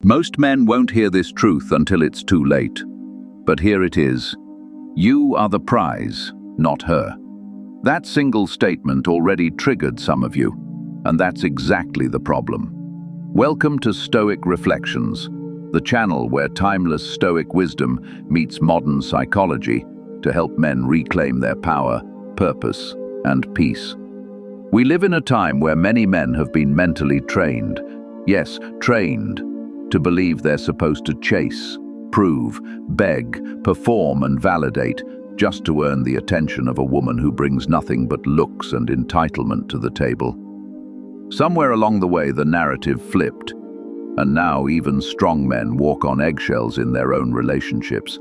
Most men won't hear this truth until it's too late. But here it is. You are the prize, not her. That single statement already triggered some of you, and that's exactly the problem. Welcome to Stoic Reflections, the channel where timeless Stoic wisdom meets modern psychology to help men reclaim their power, purpose, and peace. We live in a time where many men have been mentally trained, yes, trained, to believe they're supposed to chase, prove, beg, perform, and validate just to earn the attention of a woman who brings nothing but looks and entitlement to the table. Somewhere along the way, the narrative flipped, and now even strong men walk on eggshells in their own relationships.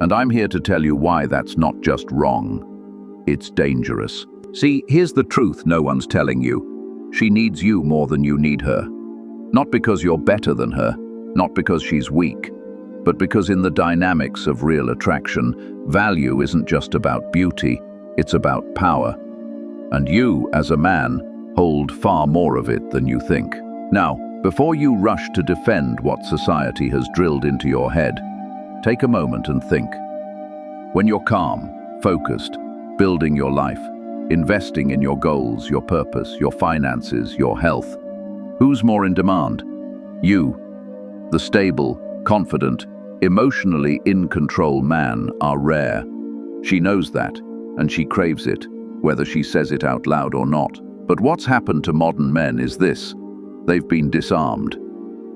And I'm here to tell you why that's not just wrong, it's dangerous. See, here's the truth no one's telling you. She needs you more than you need her. Not because you're better than her, not because she's weak, but because in the dynamics of real attraction, value isn't just about beauty, it's about power. And you, as a man, hold far more of it than you think. Now, before you rush to defend what society has drilled into your head, take a moment and think. When you're calm, focused, building your life, investing in your goals, your purpose, your finances, your health, who's more in demand? You. The stable, confident, emotionally in-control man are rare. She knows that, and she craves it, whether she says it out loud or not. But what's happened to modern men is this. They've been disarmed.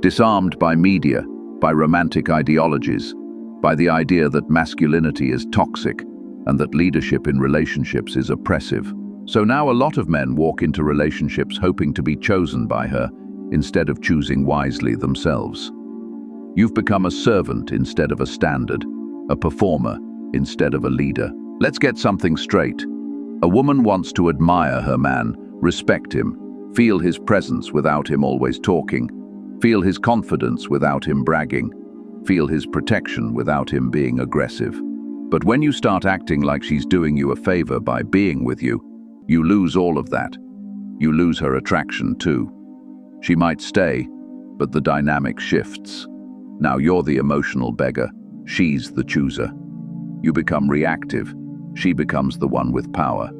Disarmed by media, by romantic ideologies, by the idea that masculinity is toxic and that leadership in relationships is oppressive. So now a lot of men walk into relationships hoping to be chosen by her instead of choosing wisely themselves. You've become a servant instead of a standard, a performer instead of a leader. Let's get something straight. A woman wants to admire her man, respect him, feel his presence without him always talking, feel his confidence without him bragging, feel his protection without him being aggressive. But when you start acting like she's doing you a favor by being with you, you lose all of that. You lose her attraction too. She might stay, but the dynamic shifts. Now you're the emotional beggar, she's the chooser. You become reactive, she becomes the one with power.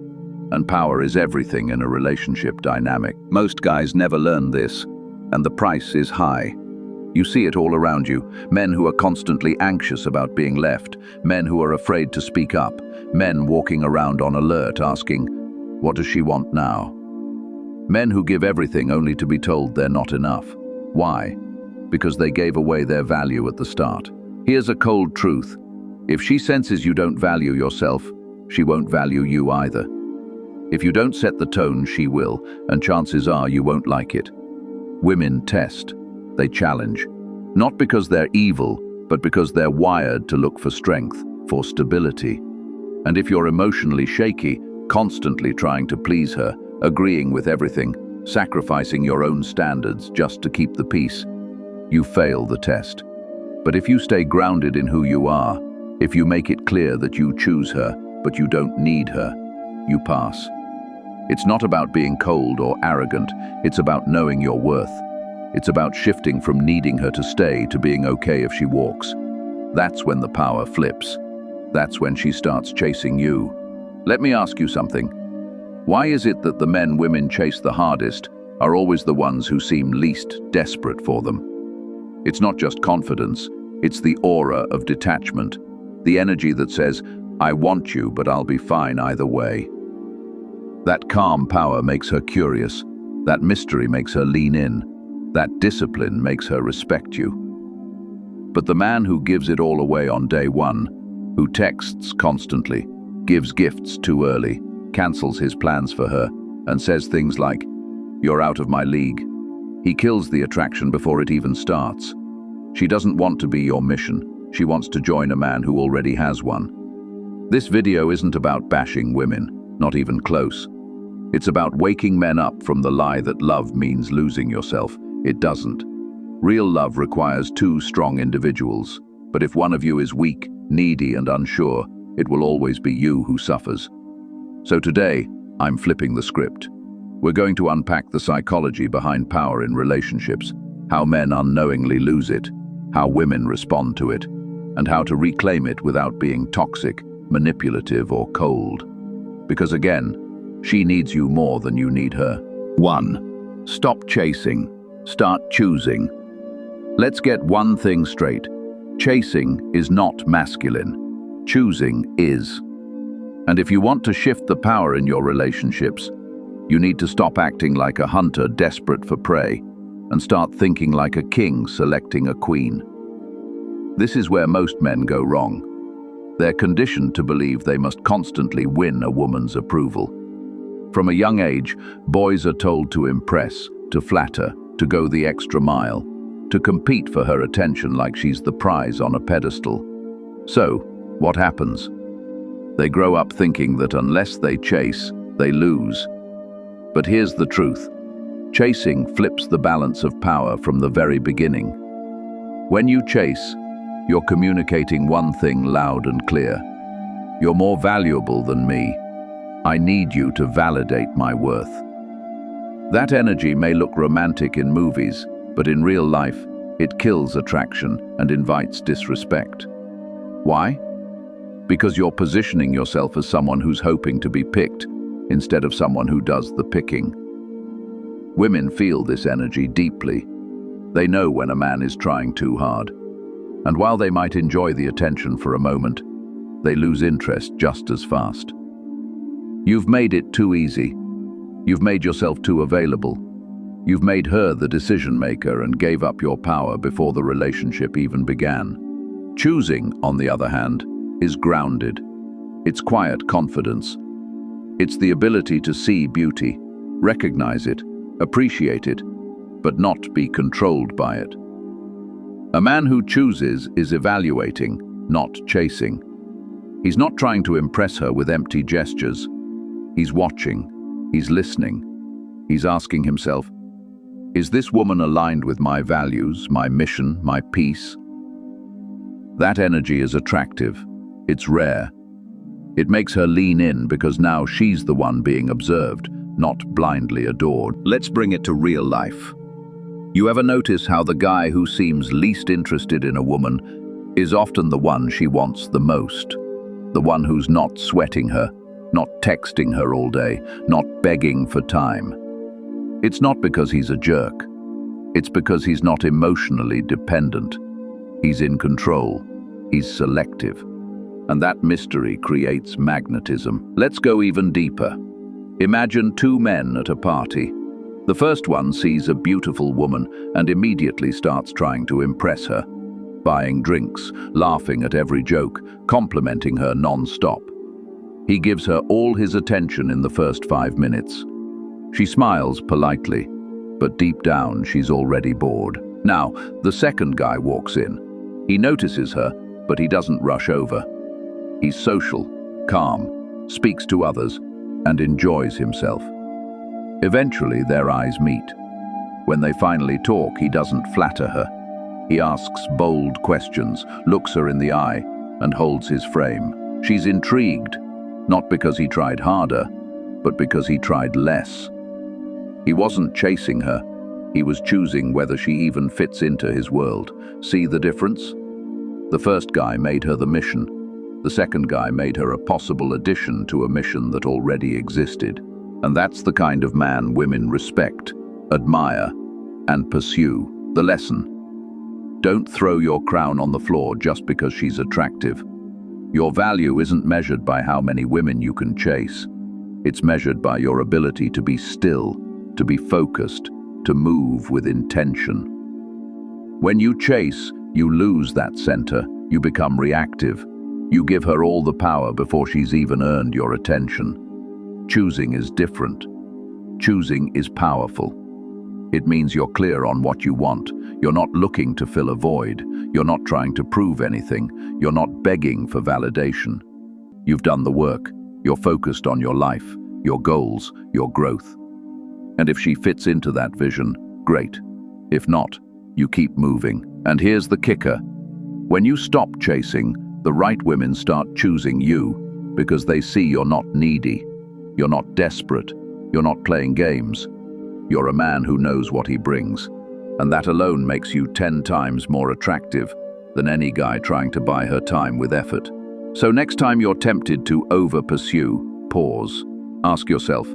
And power is everything in a relationship dynamic. Most guys never learn this, and the price is high. You see it all around you, men who are constantly anxious about being left, men who are afraid to speak up, men walking around on alert asking, what does she want now? Men who give everything only to be told they're not enough. Why? Because they gave away their value at the start. Here's a cold truth. If she senses you don't value yourself, she won't value you either. If you don't set the tone, she will, and chances are you won't like it. Women test. They challenge. Not because they're evil, but because they're wired to look for strength, for stability. And if you're emotionally shaky, constantly trying to please her, agreeing with everything, sacrificing your own standards just to keep the peace, you fail the test. But if you stay grounded in who you are, if you make it clear that you choose her, but you don't need her, you pass. It's not about being cold or arrogant, it's about knowing your worth. It's about shifting from needing her to stay to being okay if she walks. That's when the power flips. That's when she starts chasing you. Let me ask you something. Why is it that the men women chase the hardest are always the ones who seem least desperate for them? It's not just confidence, it's the aura of detachment, the energy that says, I want you, but I'll be fine either way. That calm power makes her curious, that mystery makes her lean in, that discipline makes her respect you. But the man who gives it all away on day one, who texts constantly, gives gifts too early, cancels his plans for her, and says things like, you're out of my league. He kills the attraction before it even starts. She doesn't want to be your mission. She wants to join a man who already has one. This video isn't about bashing women, not even close. It's about waking men up from the lie that love means losing yourself. It doesn't. Real love requires two strong individuals, but if one of you is weak, needy, and unsure, it will always be you who suffers. So today, I'm flipping the script. We're going to unpack the psychology behind power in relationships, how men unknowingly lose it, how women respond to it, and how to reclaim it without being toxic, manipulative, or cold. Because again, she needs you more than you need her. 1. Stop chasing. Start choosing. Let's get one thing straight. Chasing is not masculine. Choosing is. And if you want to shift the power in your relationships, you need to stop acting like a hunter desperate for prey and start thinking like a king selecting a queen. This is where most men go wrong. They're conditioned to believe they must constantly win a woman's approval. From a young age, boys are told to impress, to flatter, to go the extra mile, to compete for her attention like she's the prize on a pedestal. So, what happens? They grow up thinking that unless they chase, they lose. But here's the truth. Chasing flips the balance of power from the very beginning. When you chase, you're communicating one thing loud and clear. You're more valuable than me. I need you to validate my worth. That energy may look romantic in movies, but in real life, it kills attraction and invites disrespect. Why? Because you're positioning yourself as someone who's hoping to be picked, instead of someone who does the picking. Women feel this energy deeply. They know when a man is trying too hard. And while they might enjoy the attention for a moment, they lose interest just as fast. You've made it too easy. You've made yourself too available. You've made her the decision maker and gave up your power before the relationship even began. Choosing, on the other hand, is grounded. It's quiet confidence. It's the ability to see beauty, recognize it, appreciate it, but not be controlled by it. A man who chooses is evaluating, not chasing. He's not trying to impress her with empty gestures. He's watching, he's listening, he's asking himself, is this woman aligned with my values, my mission, my peace? That energy is attractive. It's rare. It makes her lean in because now she's the one being observed, not blindly adored. Let's bring it to real life. You ever notice how the guy who seems least interested in a woman is often the one she wants the most? The one who's not sweating her, not texting her all day, not begging for time. It's not because he's a jerk. It's because he's not emotionally dependent. He's in control. He's selective. And that mystery creates magnetism. Let's go even deeper. Imagine two men at a party. The first one sees a beautiful woman and immediately starts trying to impress her, buying drinks, laughing at every joke, complimenting her non-stop. He gives her all his attention in the first 5 minutes. She smiles politely, but deep down she's already bored. Now, the second guy walks in. He notices her, but he doesn't rush over. He's social, calm, speaks to others, and enjoys himself. Eventually, their eyes meet. When they finally talk, he doesn't flatter her. He asks bold questions, looks her in the eye, and holds his frame. She's intrigued, not because he tried harder, but because he tried less. He wasn't chasing her. He was choosing whether she even fits into his world. See the difference? The first guy made her the mission. The second guy made her a possible addition to a mission that already existed. And that's the kind of man women respect, admire, and pursue. The lesson: don't throw your crown on the floor just because she's attractive. Your value isn't measured by how many women you can chase. It's measured by your ability to be still, to be focused, to move with intention. When you chase, you lose that center. You become reactive. You give her all the power before she's even earned your attention. Choosing is different. Choosing is powerful. It means you're clear on what you want. You're not looking to fill a void. You're not trying to prove anything. You're not begging for validation. You've done the work. You're focused on your life, your goals, your growth. And if she fits into that vision, great. If not, you keep moving. And here's the kicker. When you stop chasing, the right women start choosing you because they see you're not needy. You're not desperate. You're not playing games. You're a man who knows what he brings. and that alone makes you 10 times more attractive than any guy trying to buy her time with effort. So next time you're tempted to over-pursue, pause. Ask yourself,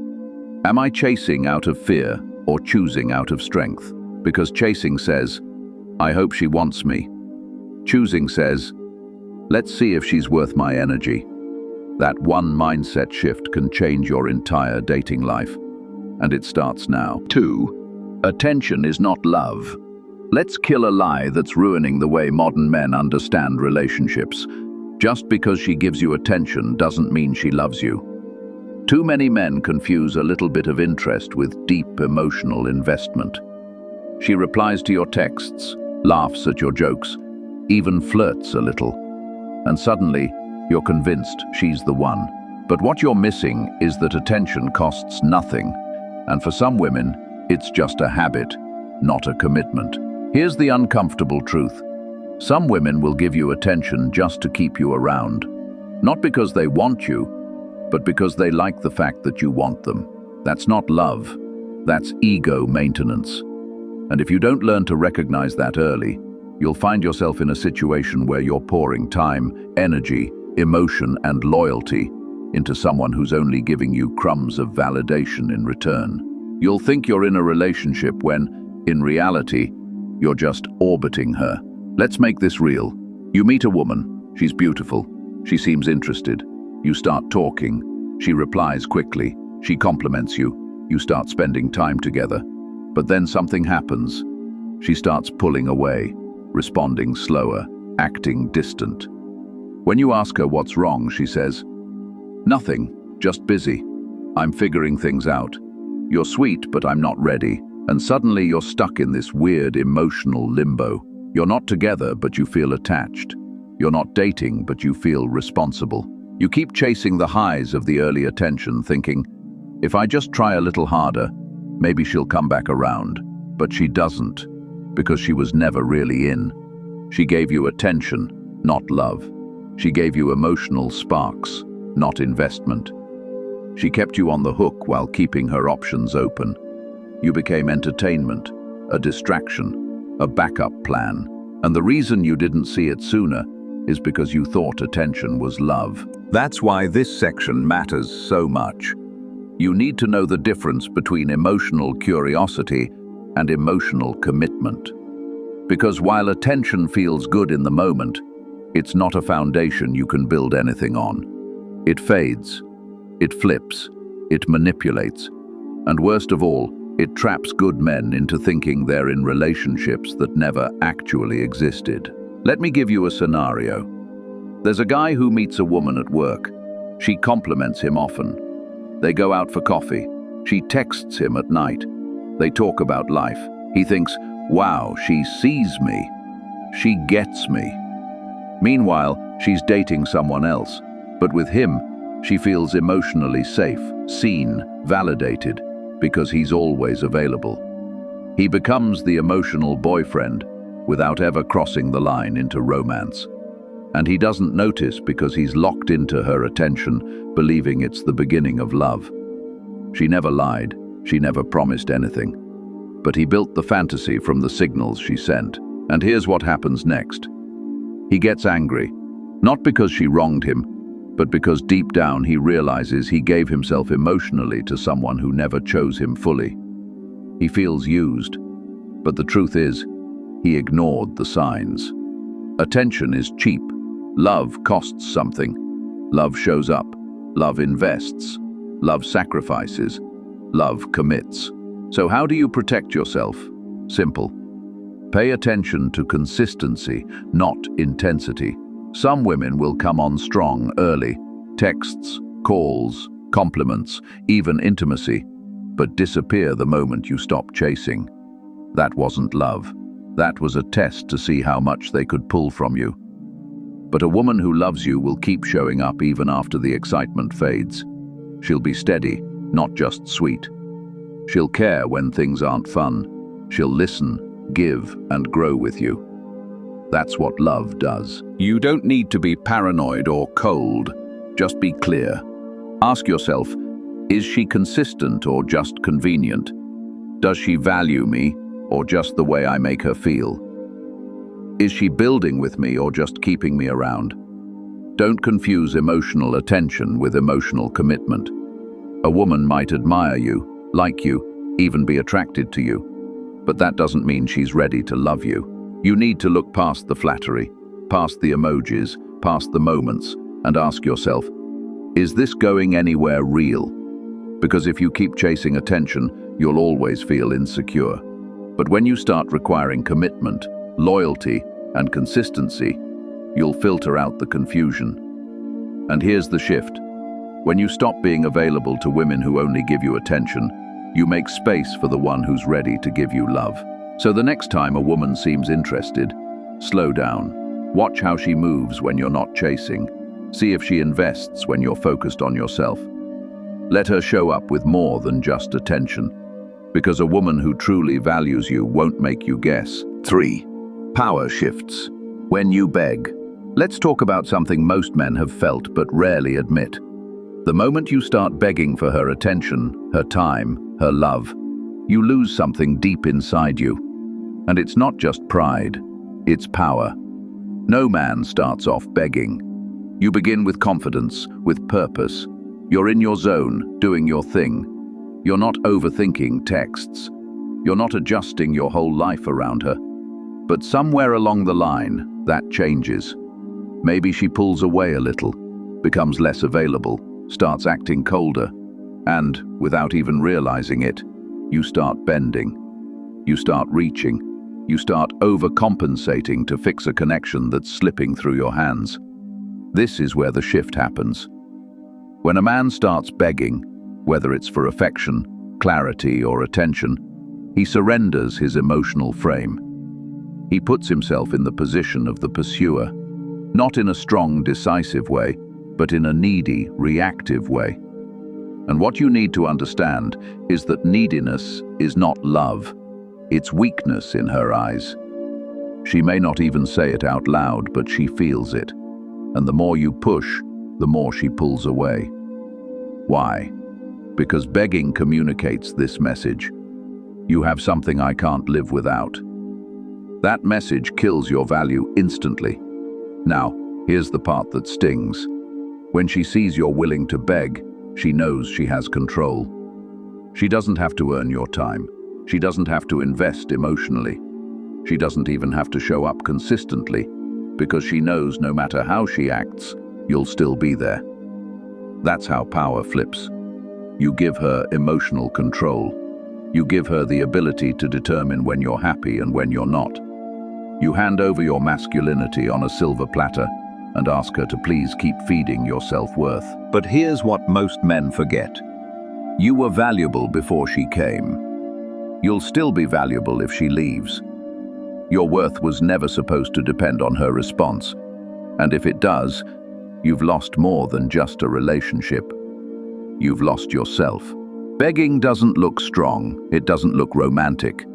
am I chasing out of fear or choosing out of strength? Because chasing says, I hope she wants me. Choosing says, let's see if she's worth my energy. That one mindset shift can change your entire dating life. And it starts now. 2. Attention is not love. Let's kill a lie that's ruining the way modern men understand relationships. Just because she gives you attention doesn't mean she loves you. Too many men confuse a little bit of interest with deep emotional investment. She replies to your texts, laughs at your jokes, even flirts a little. And suddenly, you're convinced she's the one. But what you're missing is that attention costs nothing. And for some women, it's just a habit, not a commitment. Here's the uncomfortable truth. Some women will give you attention just to keep you around. Not because they want you, but because they like the fact that you want them. That's not love. That's ego maintenance. And if you don't learn to recognize that early, you'll find yourself in a situation where you're pouring time, energy, emotion, and loyalty into someone who's only giving you crumbs of validation in return. You'll think you're in a relationship when, in reality, you're just orbiting her. Let's make this real. You meet a woman. She's beautiful. She seems interested. You start talking. She replies quickly. She compliments you. You start spending time together. But then something happens. She starts pulling away, responding slower, acting distant. When you ask her what's wrong, she says, "Nothing, just busy. I'm figuring things out. You're sweet, but I'm not ready." And suddenly you're stuck in this weird emotional limbo. You're not together, but you feel attached. You're not dating, but you feel responsible. You keep chasing the highs of the early attention, thinking, if I just try a little harder, maybe she'll come back around. But she doesn't, because she was never really in. She gave you attention, not love. She gave you emotional sparks, not investment. She kept you on the hook while keeping her options open. You became entertainment, a distraction, a backup plan. And the reason you didn't see it sooner is because you thought attention was love. That's why this section matters so much. You need to know the difference between emotional curiosity and emotional commitment. Because while attention feels good in the moment, it's not a foundation you can build anything on. It fades, it flips, it manipulates, and worst of all, it traps good men into thinking they're in relationships that never actually existed. Let me give you a scenario. There's a guy who meets a woman at work. She compliments him often. They go out for coffee. She texts him at night. They talk about life. He thinks, wow, she sees me. She gets me. Meanwhile, she's dating someone else. But with him, she feels emotionally safe, seen, validated, because he's always available. He becomes the emotional boyfriend without ever crossing the line into romance. And he doesn't notice because he's locked into her attention, believing it's the beginning of love. She never lied, she never promised anything. But he built the fantasy from the signals she sent. And here's what happens next. He gets angry, not because she wronged him, but because deep down he realizes he gave himself emotionally to someone who never chose him fully. He feels used, but the truth is, he ignored the signs. Attention is cheap. Love costs something. Love shows up. Love invests. Love sacrifices. Love commits. So how do you protect yourself? Simple. Pay attention to consistency, not intensity. Some women will come on strong early. Texts, calls, compliments, even intimacy, but disappear the moment you stop chasing. That wasn't love. That was a test to see how much they could pull from you. But a woman who loves you will keep showing up even after the excitement fades. She'll be steady, not just sweet. She'll care when things aren't fun. She'll listen, give, and grow with you. That's what love does. You don't need to be paranoid or cold. Just be clear. Ask yourself, is she consistent or just convenient? Does she value me, or just the way I make her feel? Is she building with me or just keeping me around? Don't confuse emotional attention with emotional commitment. A woman might admire you, like you, even be attracted to you, but that doesn't mean she's ready to love you. You need to look past the flattery, past the emojis, past the moments, and ask yourself, is this going anywhere real? Because if you keep chasing attention, you'll always feel insecure. But when you start requiring commitment, loyalty, and consistency, you'll filter out the confusion. And here's the shift. When you stop being available to women who only give you attention, you make space for the one who's ready to give you love. So the next time a woman seems interested, slow down. Watch how she moves when you're not chasing. See if she invests when you're focused on yourself. Let her show up with more than just attention, because a woman who truly values you won't make you guess. 3. Power shifts. When you beg. Let's talk about something most men have felt but rarely admit. The moment you start begging for her attention, her time, her love, you lose something deep inside you. And it's not just pride, it's power. No man starts off begging. You begin with confidence, with purpose. You're in your zone, doing your thing. You're not overthinking texts. You're not adjusting your whole life around her. But somewhere along the line, that changes. Maybe she pulls away a little, becomes less available, starts acting colder, and, without even realizing it, you start bending. You start reaching. You start overcompensating to fix a connection that's slipping through your hands. This is where the shift happens. When a man starts begging, whether it's for affection, clarity, or attention, he surrenders his emotional frame. He puts himself in the position of the pursuer, not in a strong, decisive way, but in a needy, reactive way. And what you need to understand is that neediness is not love, it's weakness in her eyes. She may not even say it out loud, but she feels it. And the more you push, the more she pulls away. Why? Because begging communicates this message. You have something I can't live without. That message kills your value instantly. Now, here's the part that stings. When she sees you're willing to beg, she knows she has control. She doesn't have to earn your time. She doesn't have to invest emotionally. She doesn't even have to show up consistently, because she knows no matter how she acts, you'll still be there. That's how power flips. You give her emotional control. You give her the ability to determine when you're happy and when you're not. You hand over your masculinity on a silver platter and ask her to please keep feeding your self-worth. But here's what most men forget. You were valuable before she came. You'll still be valuable if she leaves. Your worth was never supposed to depend on her response. And if it does, you've lost more than just a relationship. You've lost yourself. Begging doesn't look strong. It doesn't look romantic.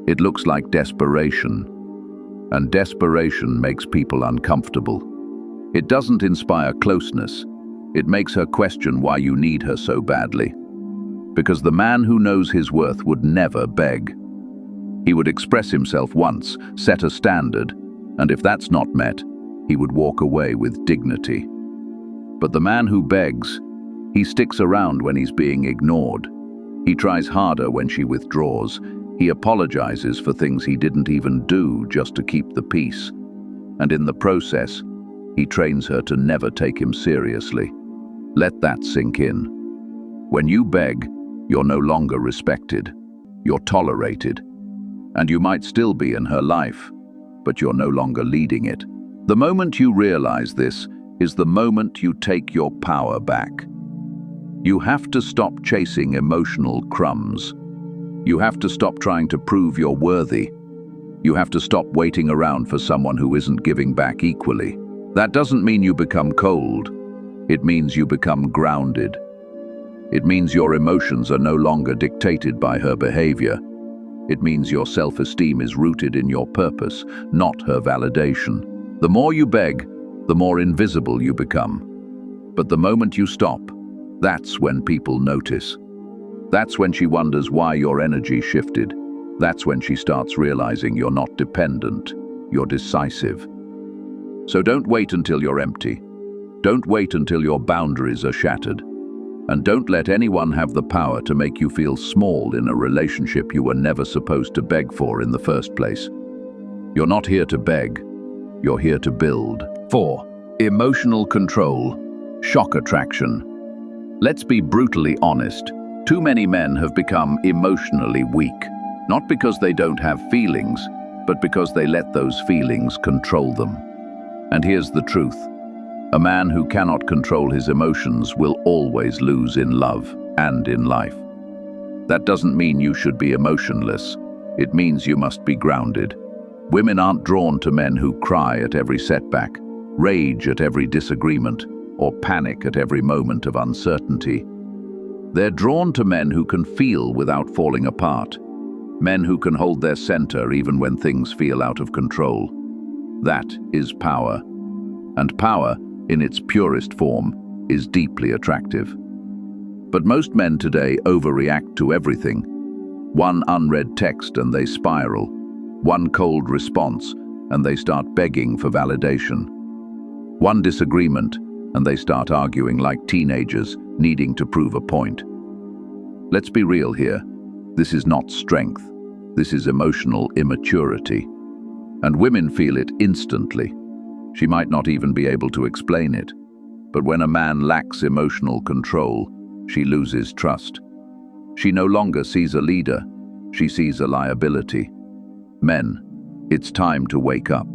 It looks like desperation. And desperation makes people uncomfortable. It doesn't inspire closeness. It makes her question why you need her so badly. Because the man who knows his worth would never beg. He would express himself once, set a standard, and if that's not met, he would walk away with dignity. But the man who begs, he sticks around when he's being ignored. He tries harder when she withdraws. He apologizes for things he didn't even do just to keep the peace. And in the process, he trains her to never take him seriously. Let that sink in. When you beg, you're no longer respected. You're tolerated. And you might still be in her life, but you're no longer leading it. The moment you realize this is the moment you take your power back. You have to stop chasing emotional crumbs. You have to stop trying to prove you're worthy. You have to stop waiting around for someone who isn't giving back equally. That doesn't mean you become cold. It means you become grounded. It means your emotions are no longer dictated by her behavior. It means your self-esteem is rooted in your purpose, not her validation. The more you beg, the more invisible you become. But the moment you stop, that's when people notice. That's when she wonders why your energy shifted. That's when she starts realizing you're not dependent, you're decisive. So don't wait until you're empty. Don't wait until your boundaries are shattered. And don't let anyone have the power to make you feel small in a relationship you were never supposed to beg for in the first place. You're not here to beg, you're here to build. 4. Emotional control, shock attraction. Let's be brutally honest. Too many men have become emotionally weak, not because they don't have feelings, but because they let those feelings control them. And here's the truth. A man who cannot control his emotions will always lose in love and in life. That doesn't mean you should be emotionless. It means you must be grounded. Women aren't drawn to men who cry at every setback, rage at every disagreement, or panic at every moment of uncertainty. They're drawn to men who can feel without falling apart, men who can hold their center even when things feel out of control. That is power. And power, in its purest form, is deeply attractive. But most men today overreact to everything. One unread text and they spiral. One cold response and they start begging for validation. One disagreement and they start arguing like teenagers, needing to prove a point. Let's be real here. This is not strength. This is emotional immaturity. And women feel it instantly. She might not even be able to explain it. But when a man lacks emotional control, she loses trust. She no longer sees a leader, she sees a liability. Men, it's time to wake up.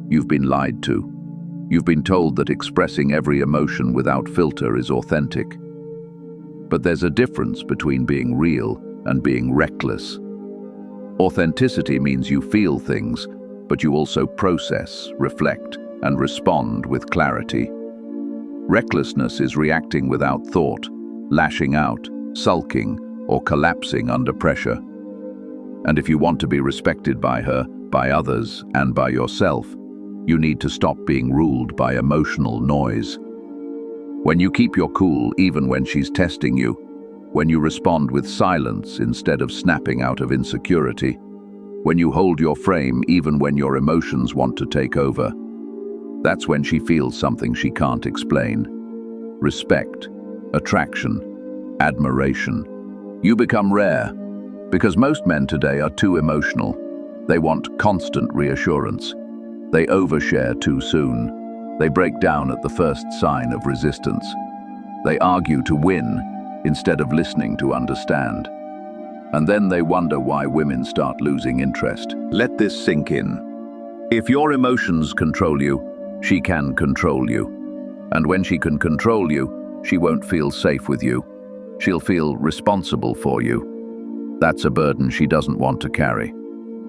You've been lied to. You've been told that expressing every emotion without filter is authentic. But there's a difference between being real and being reckless. Authenticity means you feel things, but you also process, reflect, and respond with clarity. Recklessness is reacting without thought, lashing out, sulking, or collapsing under pressure. And if you want to be respected by her, by others, and by yourself, you need to stop being ruled by emotional noise. When you keep your cool even when she's testing you, when you respond with silence instead of snapping out of insecurity, when you hold your frame even when your emotions want to take over, that's when she feels something she can't explain. Respect, attraction, admiration. You become rare, because most men today are too emotional. They want constant reassurance. They overshare too soon. They break down at the first sign of resistance. They argue to win instead of listening to understand. And then they wonder why women start losing interest. Let this sink in. If your emotions control you, she can control you. And when she can control you, she won't feel safe with you. She'll feel responsible for you. That's a burden she doesn't want to carry.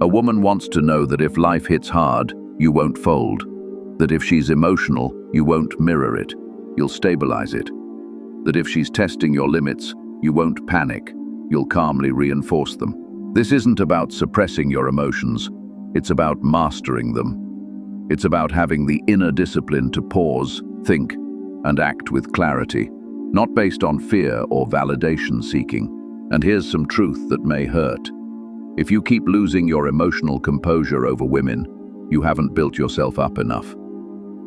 A woman wants to know that if life hits hard, you won't fold. That if she's emotional, you won't mirror it. You'll stabilize it. That if she's testing your limits, you won't panic. You'll calmly reinforce them. This isn't about suppressing your emotions. It's about mastering them. It's about having the inner discipline to pause, think, and act with clarity, not based on fear or validation seeking. And here's some truth that may hurt. If you keep losing your emotional composure over women, you haven't built yourself up enough.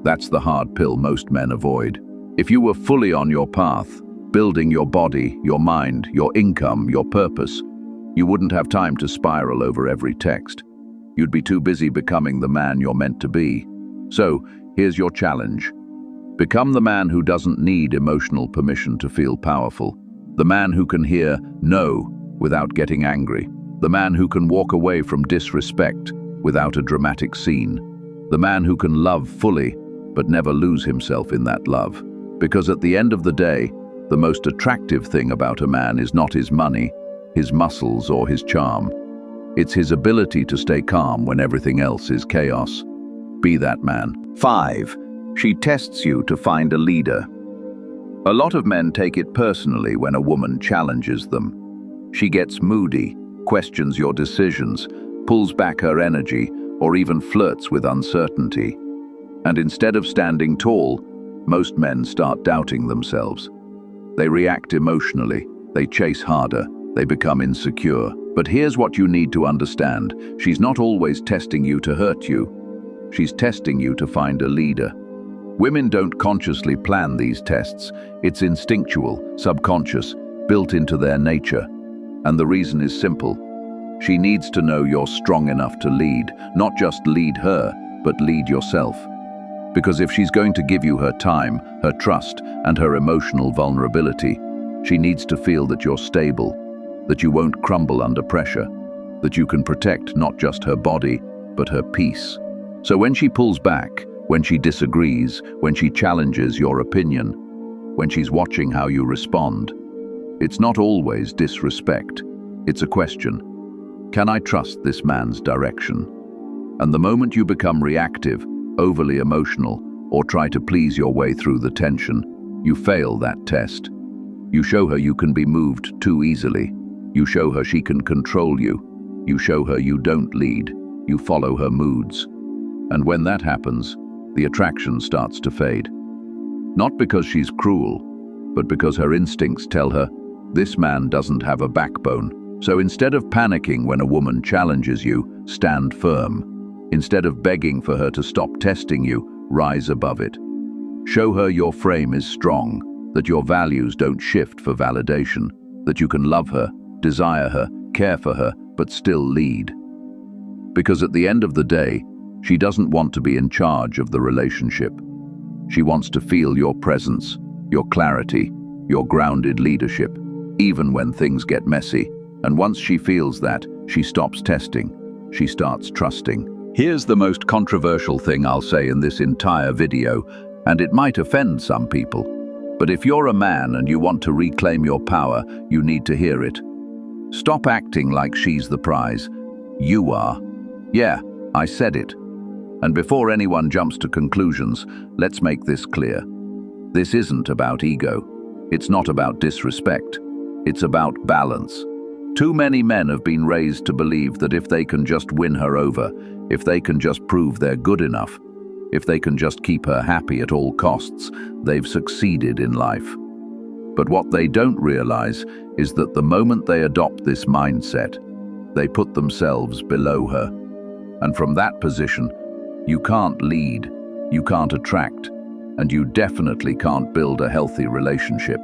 That's the hard pill most men avoid. If you were fully on your path, building your body, your mind, your income, your purpose, you wouldn't have time to spiral over every text. You'd be too busy becoming the man you're meant to be. So, here's your challenge. Become the man who doesn't need emotional permission to feel powerful. The man who can hear no without getting angry. The man who can walk away from disrespect without a dramatic scene. The man who can love fully but never lose himself in that love. Because at the end of the day, the most attractive thing about a man is not his money, his muscles, or his charm. It's his ability to stay calm when everything else is chaos. Be that man. 5. She tests you to find a leader. A lot of men take it personally when a woman challenges them. She gets moody, questions your decisions, pulls back her energy, or even flirts with uncertainty. And instead of standing tall, most men start doubting themselves. They react emotionally, they chase harder, they become insecure. But here's what you need to understand. She's not always testing you to hurt you. She's testing you to find a leader. Women don't consciously plan these tests. It's instinctual, subconscious, built into their nature. And the reason is simple. She needs to know you're strong enough to lead, not just lead her, but lead yourself. Because if she's going to give you her time, her trust, and her emotional vulnerability, she needs to feel that you're stable, that you won't crumble under pressure, that you can protect not just her body, but her peace. So when she pulls back, when she disagrees, when she challenges your opinion, when she's watching how you respond, it's not always disrespect. It's a question. Can I trust this man's direction? And the moment you become reactive, overly emotional, or try to please your way through the tension, you fail that test. You show her you can be moved too easily. You show her she can control you. You show her you don't lead. You follow her moods. And when that happens, the attraction starts to fade. Not because she's cruel, but because her instincts tell her, this man doesn't have a backbone. So instead of panicking when a woman challenges you, stand firm. Instead of begging for her to stop testing you, rise above it. Show her your frame is strong, that your values don't shift for validation, that you can love her, desire her, care for her, but still lead. Because at the end of the day, she doesn't want to be in charge of the relationship. She wants to feel your presence, your clarity, your grounded leadership, even when things get messy. And once she feels that, she stops testing. She starts trusting. Here's the most controversial thing I'll say in this entire video, and it might offend some people. But if you're a man and you want to reclaim your power, you need to hear it. Stop acting like she's the prize. You are. Yeah, I said it. And before anyone jumps to conclusions, let's make this clear. This isn't about ego. It's not about disrespect. It's about balance. Too many men have been raised to believe that if they can just win her over, if they can just prove they're good enough, if they can just keep her happy at all costs, they've succeeded in life. But what they don't realize is that the moment they adopt this mindset, they put themselves below her. And from that position, you can't lead, you can't attract, and you definitely can't build a healthy relationship.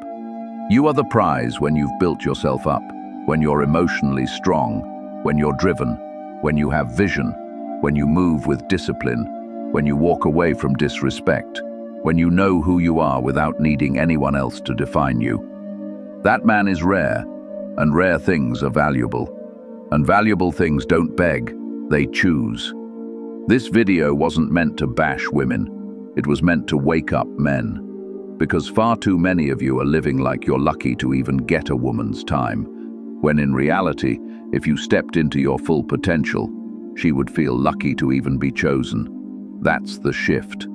You are the prize when you've built yourself up, when you're emotionally strong, when you're driven, when you have vision, when you move with discipline, when you walk away from disrespect, when you know who you are without needing anyone else to define you. That man is rare, and rare things are valuable. And valuable things don't beg, they choose. This video wasn't meant to bash women. It was meant to wake up men. Because far too many of you are living like you're lucky to even get a woman's time, when in reality, if you stepped into your full potential, she would feel lucky to even be chosen. That's the shift.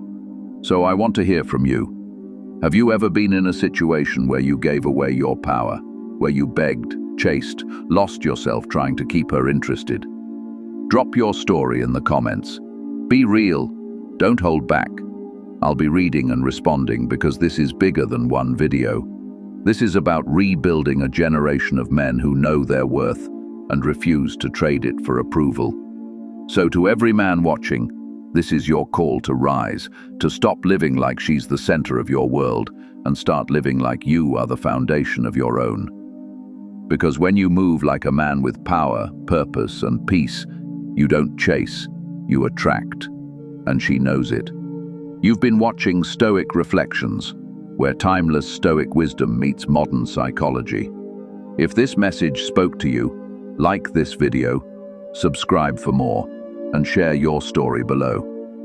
So I want to hear from you. Have you ever been in a situation where you gave away your power, where you begged, chased, lost yourself trying to keep her interested? Drop your story in the comments. Be real. Don't hold back. I'll be reading and responding because this is bigger than one video. This is about rebuilding a generation of men who know their worth and refuse to trade it for approval. So to every man watching, this is your call to rise, to stop living like she's the center of your world and start living like you are the foundation of your own. Because when you move like a man with power, purpose, and peace, you don't chase, you attract, and she knows it. You've been watching Stoic Reflections, where timeless Stoic wisdom meets modern psychology. If this message spoke to you, like this video, subscribe for more, and share your story below.